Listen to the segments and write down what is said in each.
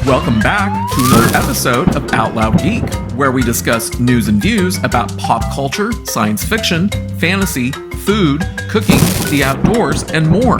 Welcome back to another episode of Out Loud Geek, where we discuss news and views about pop culture, science fiction, fantasy, food, cooking, the outdoors, and more.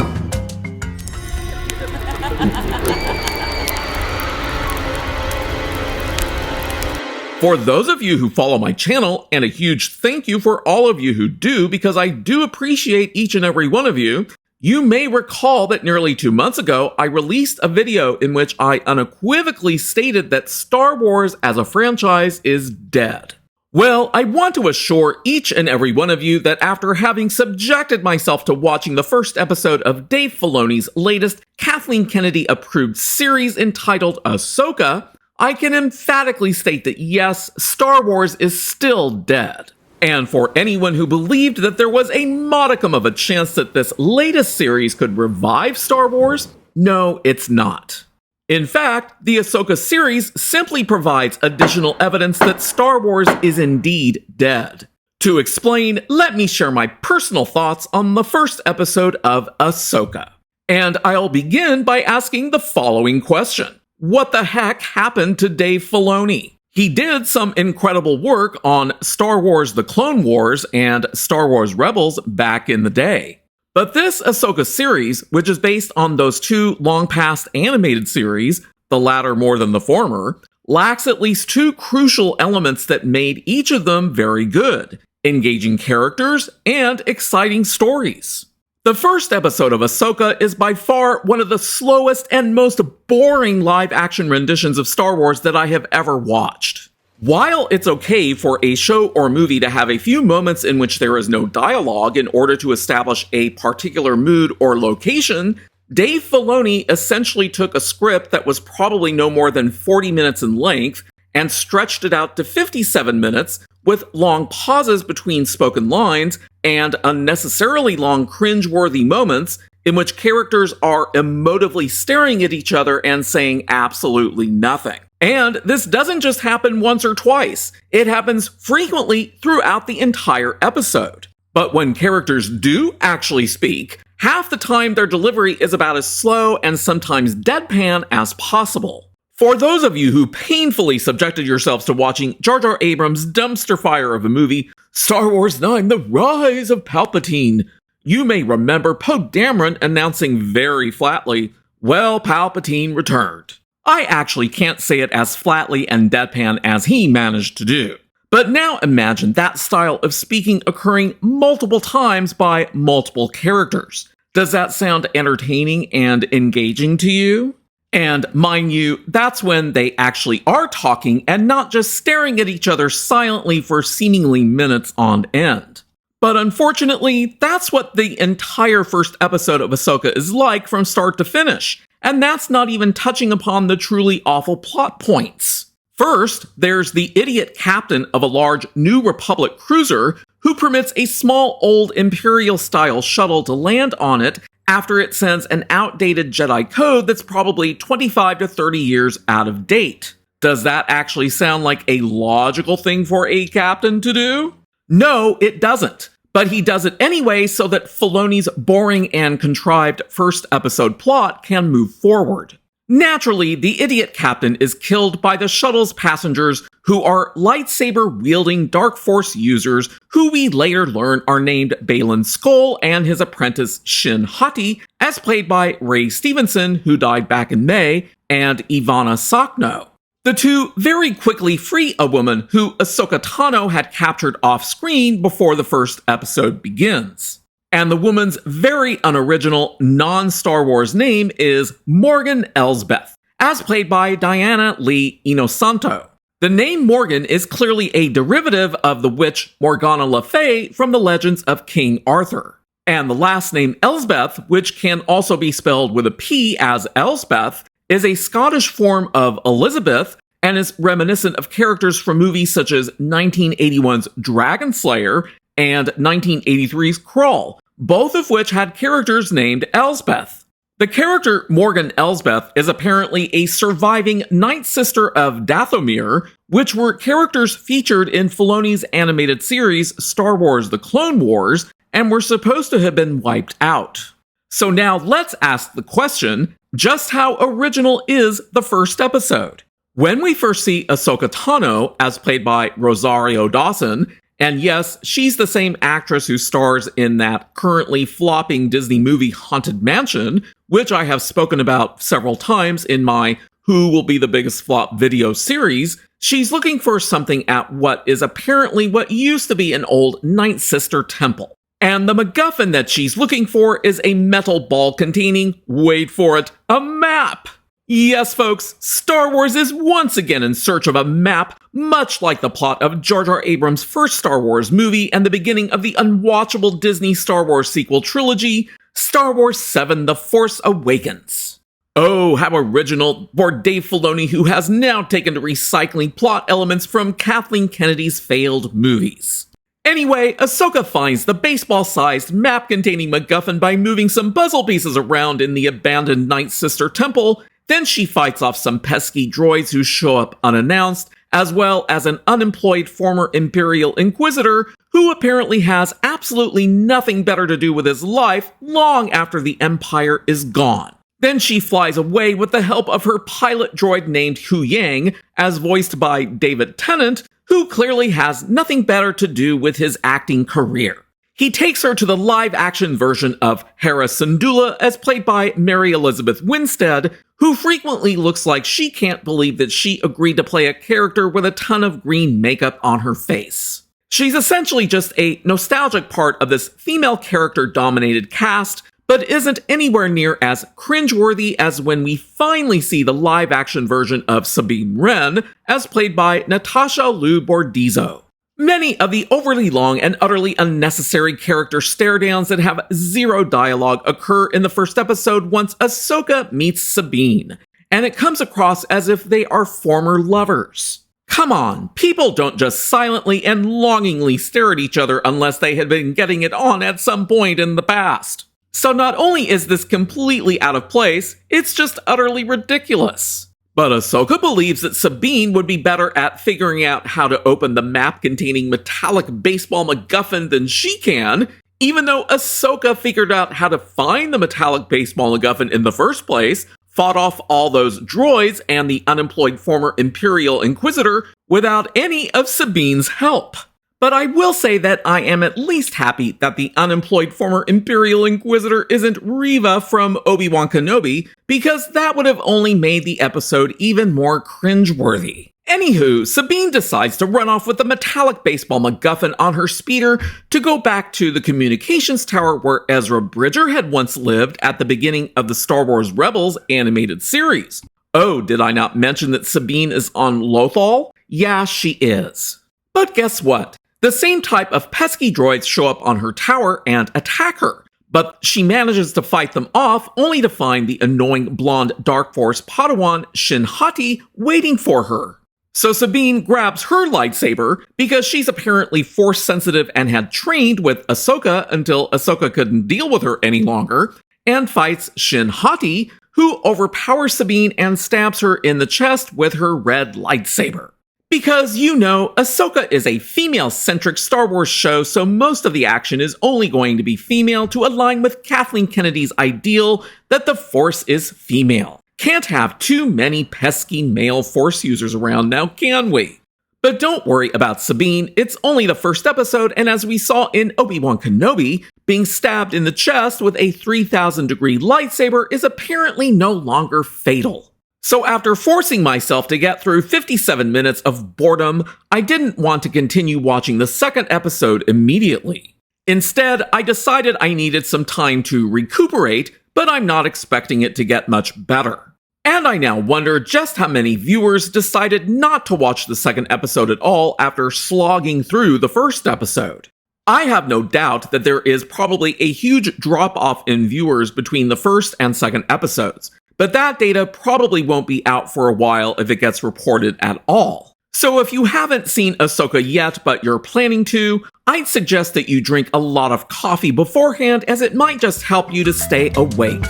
For those of you who follow my channel, and a huge thank you for all of you who do, because I do appreciate each and every one of you, you may recall that nearly 2 months ago, I released a video in which I unequivocally stated that Star Wars as a franchise is dead. Well, I want to assure each and every one of you that after having subjected myself to watching the first episode of Dave Filoni's latest Kathleen Kennedy-approved series entitled Ahsoka, I can emphatically state that yes, Star Wars is still dead. And for anyone who believed that there was a modicum of a chance that this latest series could revive Star Wars, no, it's not. In fact, the Ahsoka series simply provides additional evidence that Star Wars is indeed dead. To explain, let me share my personal thoughts on the first episode of Ahsoka. And I'll begin by asking the following question. What the heck happened to Dave Filoni? He did some incredible work on Star Wars The Clone Wars and Star Wars Rebels back in the day. But this Ahsoka series, which is based on those two long-past animated series, the latter more than the former, lacks at least two crucial elements that made each of them very good: engaging characters and exciting stories. The first episode of Ahsoka is by far one of the slowest and most boring live-action renditions of Star Wars that I have ever watched. While it's okay for a show or movie to have a few moments in which there is no dialogue in order to establish a particular mood or location, Dave Filoni essentially took a script that was probably no more than 40 minutes in length and stretched it out to 57 minutes with long pauses between spoken lines and unnecessarily long cringe-worthy moments in which characters are emotively staring at each other and saying absolutely nothing. And this doesn't just happen once or twice, it happens frequently throughout the entire episode. But when characters do actually speak, half the time their delivery is about as slow and sometimes deadpan as possible. For those of you who painfully subjected yourselves to watching Jar Jar Abrams' dumpster fire of a movie, Star Wars IX: The Rise of Palpatine, you may remember Poe Dameron announcing very flatly, "Well, Palpatine returned." I actually can't say it as flatly and deadpan as he managed to do. But now imagine that style of speaking occurring multiple times by multiple characters. Does that sound entertaining and engaging to you? And mind you, that's when they actually are talking and not just staring at each other silently for seemingly minutes on end. But unfortunately, that's what the entire first episode of Ahsoka is like from start to finish. And that's not even touching upon the truly awful plot points. First, there's the idiot captain of a large New Republic cruiser who permits a small old Imperial-style shuttle to land on it after it sends an outdated Jedi code that's probably 25 to 30 years out of date. Does that actually sound like a logical thing for a captain to do? No, it doesn't. But he does it anyway so that Filoni's boring and contrived first episode plot can move forward. Naturally, the idiot captain is killed by the shuttle's passengers, who are lightsaber-wielding Dark Force users who we later learn are named Baylan Skoll and his apprentice Shin Hati, as played by Ray Stevenson, who died back in May, and Ivana Sakno. The two very quickly free a woman who Ahsoka Tano had captured off-screen before the first episode begins. And the woman's very unoriginal, non-Star Wars name is Morgan Elsbeth, as played by Diana Lee Inosanto. The name Morgan is clearly a derivative of the witch Morgana Le Fay from the legends of King Arthur. And the last name Elsbeth, which can also be spelled with a P as Elspeth, is a Scottish form of Elizabeth and is reminiscent of characters from movies such as 1981's Dragon Slayer and 1983's Krull, both of which had characters named Elsbeth. The character Morgan Elsbeth is apparently a surviving ninth sister of Dathomir, which were characters featured in Filoni's animated series Star Wars: The Clone Wars, and were supposed to have been wiped out. So now let's ask the question, Just how original is the first episode? When we first see Ahsoka Tano, as played by Rosario Dawson, and yes, she's the same actress who stars in that currently flopping Disney movie Haunted Mansion, which I have spoken about several times in my Who Will Be the Biggest Flop video series, she's looking for something at what is apparently what used to be an old Night Sister temple. And the MacGuffin that she's looking for is a metal ball containing, wait for it, a map! Yes, folks, Star Wars is once again in search of a map, much like the plot of Jar Jar Abrams' first Star Wars movie and the beginning of the unwatchable Disney Star Wars sequel trilogy, Star Wars VII: The Force Awakens. Oh, how original for Dave Filoni, who has now taken to recycling plot elements from Kathleen Kennedy's failed movies. Anyway, Ahsoka finds the baseball-sized map-containing MacGuffin by moving some puzzle pieces around in the abandoned Night Sister temple. Then she fights off some pesky droids who show up unannounced, as well as an unemployed former Imperial Inquisitor who apparently has absolutely nothing better to do with his life long after the Empire is gone. Then she flies away with the help of her pilot droid named Hu Yang, as voiced by David Tennant, who clearly has nothing better to do with his acting career. He takes her to the live-action version of Hera Syndulla, as played by Mary Elizabeth Winstead, who frequently looks like she can't believe that she agreed to play a character with a ton of green makeup on her face. She's essentially just a nostalgic part of this female character-dominated cast, but isn't anywhere near as cringeworthy as when we finally see the live-action version of Sabine Wren, as played by Natasha Liu Bordizzo. Many of the overly long and utterly unnecessary character stare-downs that have zero dialogue occur in the first episode once Ahsoka meets Sabine, and it comes across as if they are former lovers. Come on, people don't just silently and longingly stare at each other unless they had been getting it on at some point in the past. So not only is this completely out of place, it's just utterly ridiculous. But Ahsoka believes that Sabine would be better at figuring out how to open the map-containing metallic baseball MacGuffin than she can, even though Ahsoka figured out how to find the metallic baseball MacGuffin in the first place, fought off all those droids and the unemployed former Imperial Inquisitor without any of Sabine's help. But I will say that I am at least happy that the unemployed former Imperial Inquisitor isn't Reva from Obi-Wan Kenobi, because that would have only made the episode even more cringeworthy. Anywho, Sabine decides to run off with the metallic baseball MacGuffin on her speeder to go back to the communications tower where Ezra Bridger had once lived at the beginning of the Star Wars Rebels animated series. Oh, did I not mention that Sabine is on Lothal? Yeah, she is. But guess what? The same type of pesky droids show up on her tower and attack her, but she manages to fight them off only to find the annoying blonde Dark Force Padawan Shin Hati waiting for her. So Sabine grabs her lightsaber because she's apparently force sensitive and had trained with Ahsoka until Ahsoka couldn't deal with her any longer, and fights Shin Hati, who overpowers Sabine and stabs her in the chest with her red lightsaber. Because, you know, Ahsoka is a female-centric Star Wars show, so most of the action is only going to be female to align with Kathleen Kennedy's ideal that the Force is female. Can't have too many pesky male Force users around now, can we? But don't worry about Sabine, it's only the first episode, and as we saw in Obi-Wan Kenobi, being stabbed in the chest with a 3,000-degree lightsaber is apparently no longer fatal. So after forcing myself to get through 57 minutes of boredom, I didn't want to continue watching the second episode immediately. Instead, I decided I needed some time to recuperate, but I'm not expecting it to get much better. And I now wonder just how many viewers decided not to watch the second episode at all after slogging through the first episode. I have no doubt that there is probably a huge drop-off in viewers between the first and second episodes, but that data probably won't be out for a while if it gets reported at all. So if you haven't seen Ahsoka yet but you're planning to, I'd suggest that you drink a lot of coffee beforehand, as it might just help you to stay awake.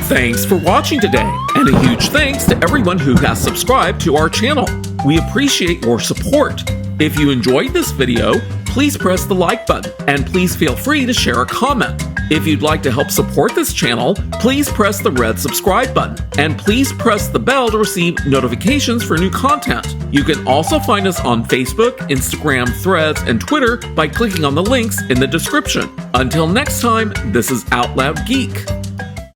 Thanks for watching today, and a huge thanks to everyone who has subscribed to our channel. We appreciate your support. If you enjoyed this video, please press the like button, and please feel free to share a comment. If you'd like to help support this channel, please press the red subscribe button, and please press the bell to receive notifications for new content. You can also find us on Facebook, Instagram, Threads, and Twitter by clicking on the links in the description. Until next time, this is Out Loud Geek.